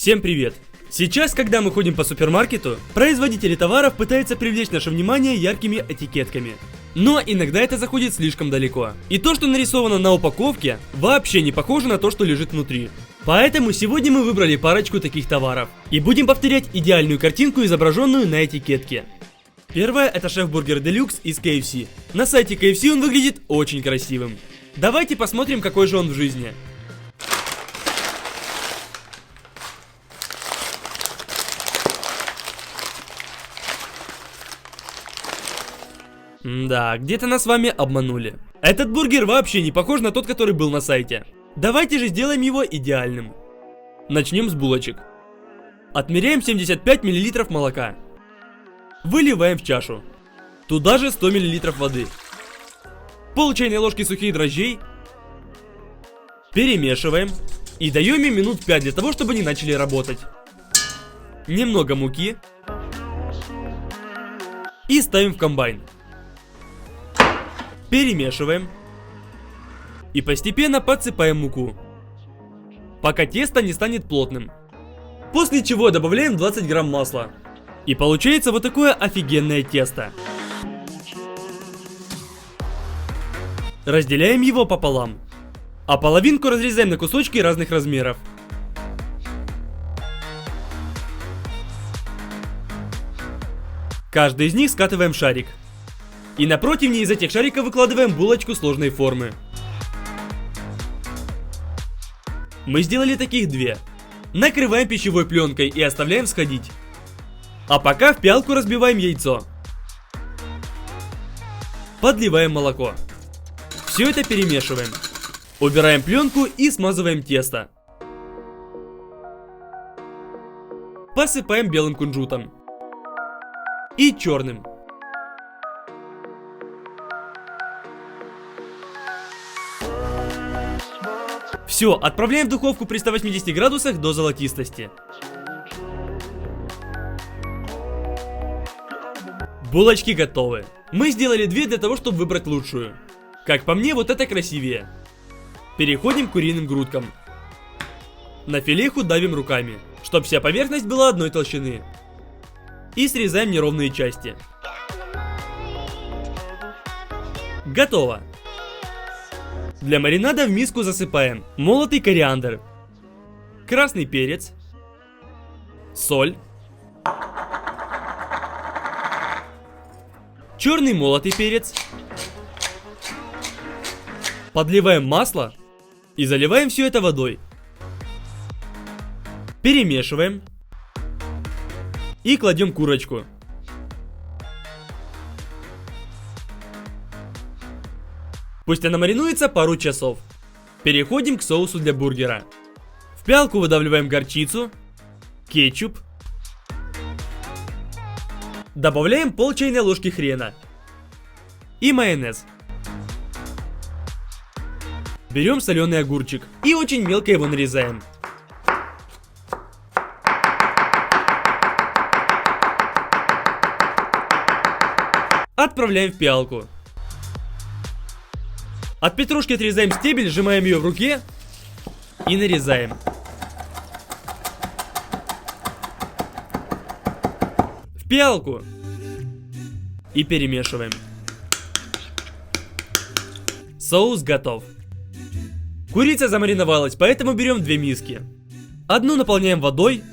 Всем привет! Сейчас, когда мы ходим по супермаркету, производители товаров пытаются привлечь наше внимание яркими этикетками. Но иногда это заходит слишком далеко. И то, что нарисовано на упаковке, вообще не похоже на то, что лежит внутри. Поэтому сегодня мы выбрали парочку таких товаров. И будем повторять идеальную картинку, изображенную на этикетке. Первое — это шеф-бургер Deluxe из KFC. На сайте KFC он выглядит очень красивым. Давайте посмотрим, какой же он в жизни. Да, где-то нас с вами обманули. Этот бургер вообще не похож на тот, который был на сайте. Давайте же сделаем его идеальным. Начнем с булочек. Отмеряем 75 мл молока. Выливаем в чашу. Туда же 100 мл воды. Пол чайной ложки сухих дрожжей. Перемешиваем. И даем им минут 5 для того, чтобы они начали работать. Немного муки. И ставим в комбайн. Перемешиваем. И постепенно подсыпаем муку, пока тесто не станет плотным. После чего добавляем 20 грамм масла. И получается вот такое офигенное тесто. Разделяем его пополам. А половинку разрезаем на кусочки разных размеров. Каждый из них скатываем в шарик. И на противне из этих шариков выкладываем булочку сложной формы. Мы сделали таких две. Накрываем пищевой пленкой и оставляем сходить. А пока в пиалку разбиваем яйцо. Подливаем молоко. Все это перемешиваем. Убираем пленку и смазываем тесто. Посыпаем белым кунжутом. И черным. Все, отправляем в духовку при 180 градусах до золотистости. Булочки готовы. Мы сделали две для того, чтобы выбрать лучшую. Как по мне, вот это красивее. Переходим к куриным грудкам. На филеху давим руками, чтобы вся поверхность была одной толщины. И срезаем неровные части. Готово. Для маринада в миску засыпаем молотый кориандр, красный перец, соль, черный молотый перец. Подливаем масло и заливаем все это водой. Перемешиваем. И кладем курочку. Пусть она маринуется пару часов. Переходим к соусу для бургера. В пиалку выдавливаем горчицу, кетчуп. Добавляем пол чайной ложки хрена. И майонез. Берем соленый огурчик и очень мелко его нарезаем. Отправляем в пиалку. От петрушки отрезаем стебель, сжимаем ее в руке и нарезаем. В пиалку. И перемешиваем. Соус готов. Курица замариновалась, поэтому берем две миски. Одну наполняем водой.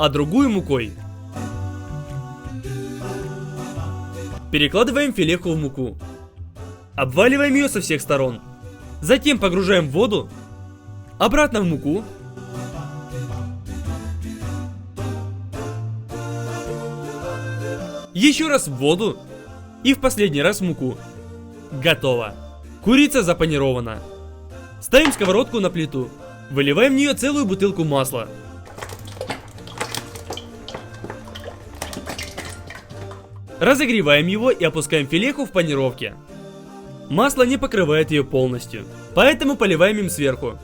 А другую мукой. Перекладываем филеху в муку. Обваливаем ее со всех сторон. Затем погружаем в воду. Обратно в муку. Еще раз в воду. И в последний раз в муку. Готово. Курица запанирована. Ставим сковородку на плиту. Выливаем в нее целую бутылку масла. Разогреваем его и опускаем филеху в панировке. Масло не покрывает ее полностью, поэтому поливаем им сверху.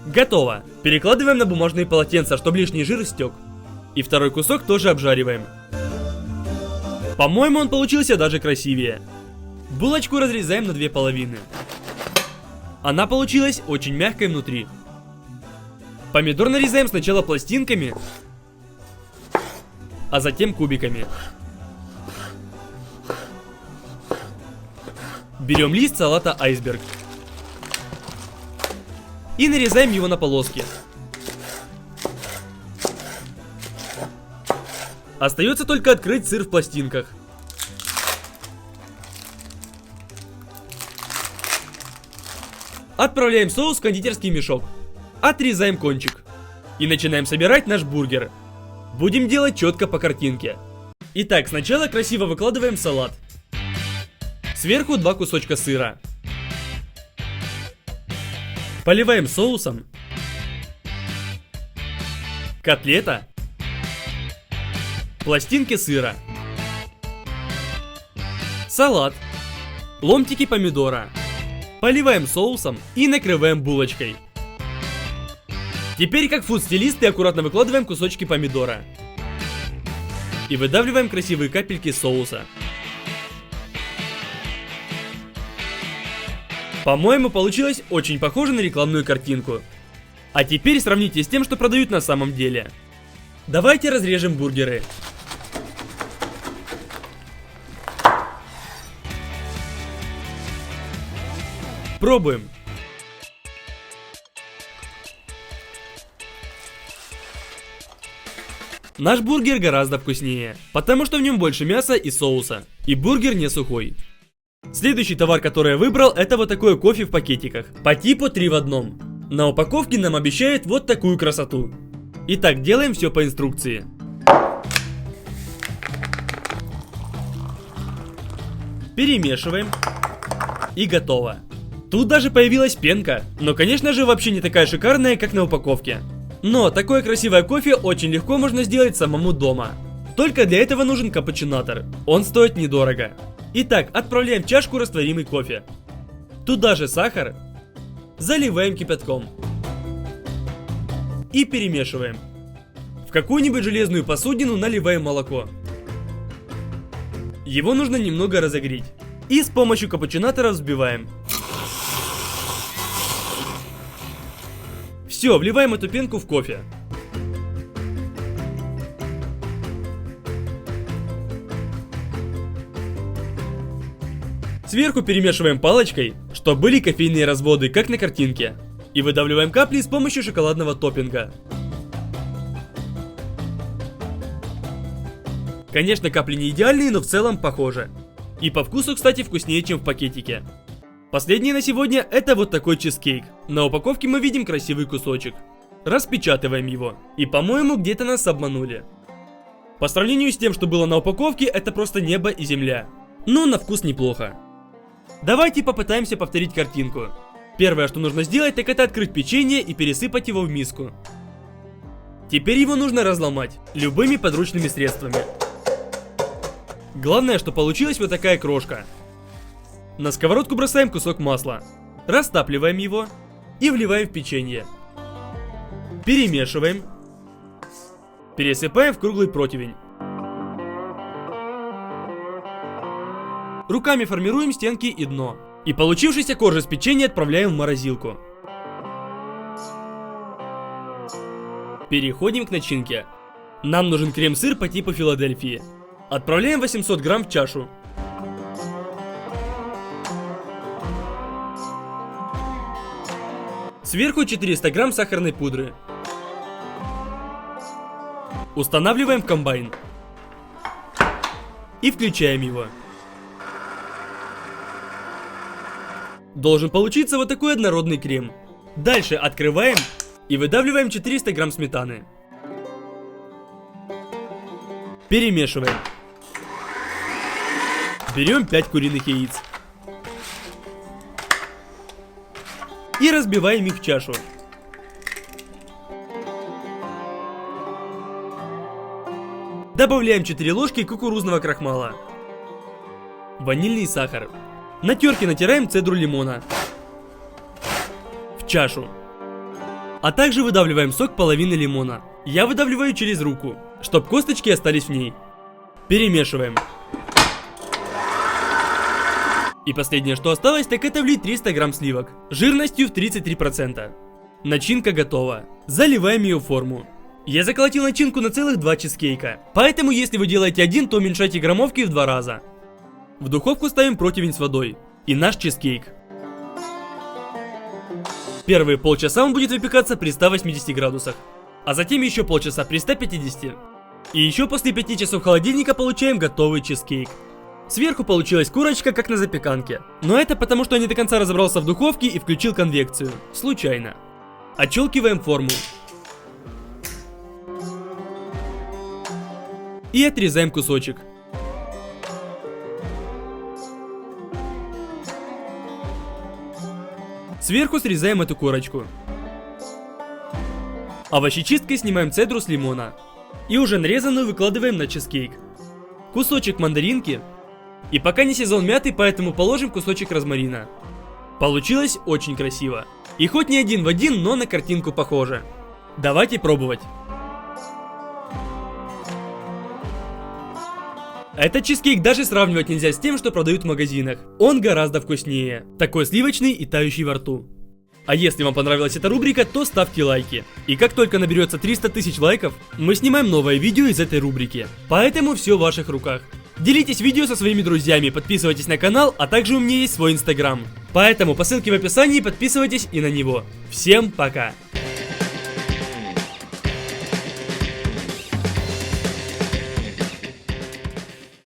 Готово. Перекладываем на бумажные полотенца, чтобы лишний жир стек. И второй кусок тоже обжариваем. По-моему, он получился даже красивее. Булочку разрезаем на две половины. Она получилась очень мягкой внутри. Помидор нарезаем сначала пластинками, а затем кубиками. Берем лист салата айсберг и нарезаем его на полоски. Остается только открыть сыр в пластинках. Отправляем соус в кондитерский мешок. Отрезаем кончик. И начинаем собирать наш бургер. Будем делать четко по картинке. Итак, сначала красиво выкладываем салат. Сверху 2 кусочка сыра. Поливаем соусом. Котлета. Пластинки сыра. Салат. Ломтики помидора. Поливаем соусом и накрываем булочкой. Теперь, как фуд-стилисты, аккуратно выкладываем кусочки помидора. И выдавливаем красивые капельки соуса. По-моему, получилось очень похоже на рекламную картинку. А теперь сравните с тем, что продают на самом деле. Давайте разрежем бургеры. Пробуем. Наш бургер гораздо вкуснее, потому что в нем больше мяса и соуса. И бургер не сухой. Следующий товар, который я выбрал, это вот такое кофе в пакетиках. По типу 3 в одном. На упаковке нам обещают вот такую красоту. Итак, делаем все по инструкции. Перемешиваем. И готово. Тут даже появилась пенка, но конечно же вообще не такая шикарная, как на упаковке. Но такое красивое кофе очень легко можно сделать самому дома. Только для этого нужен капучинатор. Он стоит недорого. Итак, отправляем в чашку растворимый кофе. Туда же сахар. Заливаем кипятком. И перемешиваем. В какую-нибудь железную посудину наливаем молоко. Его нужно немного разогреть. И с помощью капучинатора взбиваем. Все, вливаем эту пенку в кофе. Сверху перемешиваем палочкой, чтобы были кофейные разводы, как на картинке. И выдавливаем капли с помощью шоколадного топпинга. Конечно, капли не идеальные, но в целом похожи. И по вкусу, кстати, вкуснее, чем в пакетике. Последний на сегодня это вот такой чизкейк. На упаковке мы видим красивый кусочек. Распечатываем его. И по-моему, где-то нас обманули. По сравнению с тем, что было на упаковке, это просто небо и земля. Но на вкус неплохо. Давайте попытаемся повторить картинку. Первое, что нужно сделать, так это открыть печенье и пересыпать его в миску. Теперь его нужно разломать любыми подручными средствами. Главное, что получилась вот такая крошка. На сковородку бросаем кусок масла, растапливаем его и вливаем в печенье. Перемешиваем. Пересыпаем в круглый противень. Руками формируем стенки и дно. И получившийся корж из печенья отправляем в морозилку. Переходим к начинке. Нам нужен крем-сыр по типу Филадельфии. Отправляем 800 грамм в чашу. Сверху 400 грамм сахарной пудры. Устанавливаем в комбайн. И включаем его. Должен получиться вот такой однородный крем. Дальше открываем и выдавливаем 400 грамм сметаны. Перемешиваем. Берем 5 куриных яиц. И разбиваем их в чашу. Добавляем 4 ложки кукурузного крахмала. Ванильный сахар. На терке натираем цедру лимона. В чашу. А также выдавливаем сок половины лимона. Я выдавливаю через руку, чтобы косточки остались в ней. Перемешиваем. И последнее, что осталось, так это влить 300 грамм сливок, жирностью в 33%. Начинка готова. Заливаем ее в форму. Я заколотил начинку на целых 2 чизкейка, поэтому если вы делаете один, то уменьшайте граммовки в 2 раза. В духовку ставим противень с водой и наш чизкейк. Первые полчаса он будет выпекаться при 180 градусах, а затем еще полчаса при 150. И еще после 5 часов холодильника получаем готовый чизкейк. Сверху получилась курочка, как на запеканке. Но это потому, что я не до конца разобрался в духовке и включил конвекцию. Случайно. Отщелкиваем форму. И отрезаем кусочек. Сверху срезаем эту корочку. Овощечисткой снимаем цедру с лимона. И уже нарезанную выкладываем на чизкейк. Кусочек мандаринки. И пока не сезон мяты, поэтому положим кусочек розмарина. Получилось очень красиво. И хоть не один в один, но на картинку похоже. Давайте пробовать. Этот чизкейк даже сравнивать нельзя с тем, что продают в магазинах. Он гораздо вкуснее. Такой сливочный и тающий во рту. А если вам понравилась эта рубрика, то ставьте лайки. И как только наберется 300 тысяч лайков, мы снимаем новое видео из этой рубрики. Поэтому все в ваших руках. Делитесь видео со своими друзьями, подписывайтесь на канал, а также у меня есть свой инстаграм. Поэтому по ссылке в описании подписывайтесь и на него. Всем пока!